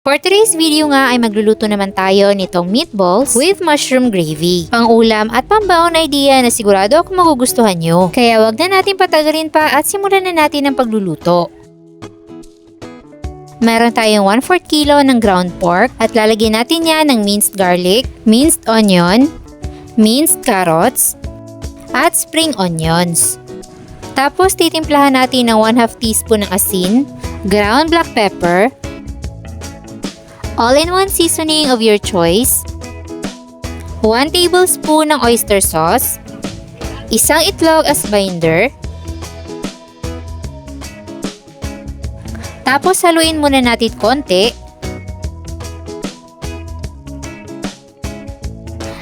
For today's video nga ay magluluto naman tayo nitong meatballs with mushroom gravy. Pang ulam at pambaon idea na sigurado ako magugustuhan nyo. Kaya wag na natin patagalin pa at simulan na natin ang pagluluto. Meron tayong 1/4 kilo ng ground pork at lalagyan natin yan ng minced garlic, minced onion, minced carrots, at spring onions. Tapos titimplahan natin ng 1/2 teaspoon ng asin, ground black pepper, all-in-one seasoning of your choice, 1 tablespoon ng oyster sauce, isang itlog as binder, tapos haluin muna natin konti,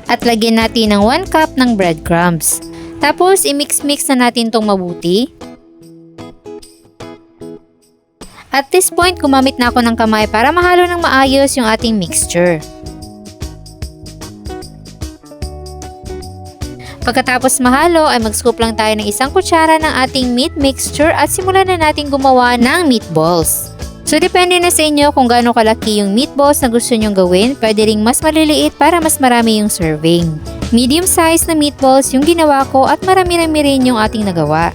at lagyan natin ng 1 cup ng breadcrumbs. Tapos i-mix-mix na natin itong mabuti. At this point, gumamit na ako ng kamay para mahalo ng maayos yung ating mixture. Pagkatapos mahalo ay mag-scoop lang tayo ng 1 kutsara ng ating meat mixture at simulan na natin gumawa ng meatballs. So depende na sa inyo kung gaano kalaki yung meatballs na gusto nyong gawin. Pwede ring mas maliliit para mas marami yung serving. Medium size na meatballs yung ginawa ko at marami-rami rin yung ating nagawa.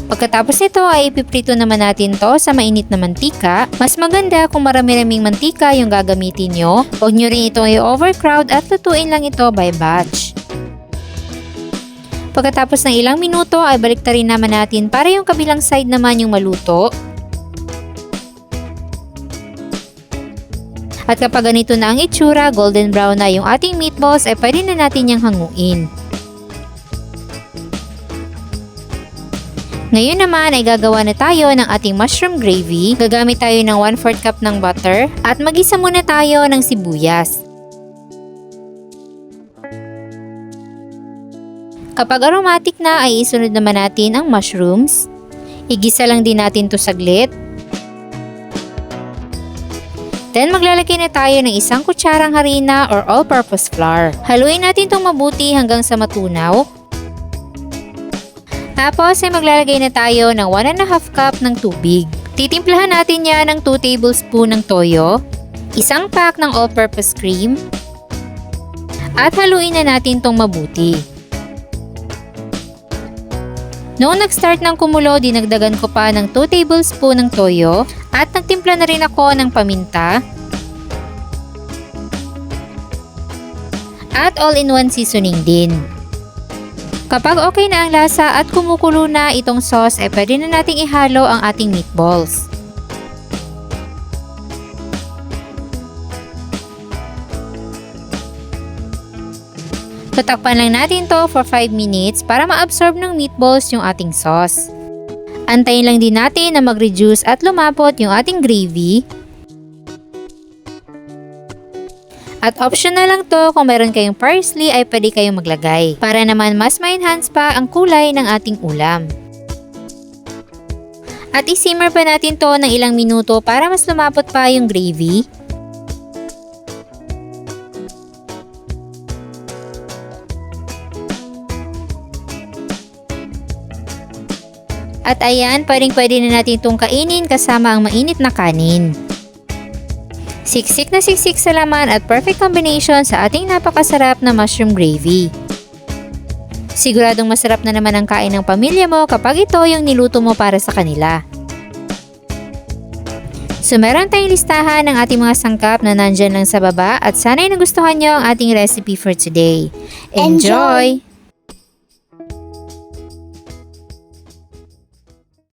Pagkatapos nito ay ipiprito naman natin to sa mainit na mantika. Mas maganda kung marami-raming mantika yung gagamitin nyo. Huwag nyo rin ito i-overcrowd at lutuin lang ito by batch. Pagkatapos ng ilang minuto ay baliktarin naman natin para yung kabilang side naman yung maluto. At kapag ganito na ang itsura, golden brown na yung ating meatballs ay pwede na natin yung hanguin. Ngayon naman ay gagawa na tayo ng ating mushroom gravy. Gagamit tayo ng 1/4 cup ng butter at magisa muna tayo ng sibuyas. Kapag aromatic na ay isunod naman natin ang mushrooms. Igisa lang din natin to saglit. Then maglalagay na tayo ng 1 kutsarang harina or all-purpose flour. Haluin natin itong mabuti hanggang sa matunaw. Tapos ay maglalagay na tayo ng 1½ cup ng tubig. Titimplahan natin yan ng 2 tablespoon ng toyo, 1 pack ng all-purpose cream, at haluin na natin itong mabuti. Noong nag-start ng kumulo, dinagdagan ko pa ng 2 tablespoon ng toyo at nagtimpla na rin ako ng paminta at all-in-one seasoning din. Kapag okay na ang lasa at kumukulo na itong sauce, ay pwede na nating ihalo ang ating meatballs. Tatakpan lang natin to for 5 minutes para ma-absorb ng meatballs yung ating sauce. Antayin lang din natin na mag-reduce at lumapot yung ating gravy. At optional lang to, kung meron kayong parsley ay pwede kayong maglagay para naman mas ma-enhance pa ang kulay ng ating ulam. At isimmer pa natin to ng ilang minuto para mas lumapot pa yung gravy. At ayan, pwede na natin itong kainin kasama ang mainit na kanin. Siksik na siksik sa laman at perfect combination sa ating napakasarap na mushroom gravy. Siguradong masarap na naman ang kain ng pamilya mo kapag ito yung niluto mo para sa kanila. So meron tayong listahan ng ating mga sangkap na nandyan lang sa baba at sana'y nagustuhan nyo ang ating recipe for today. Enjoy!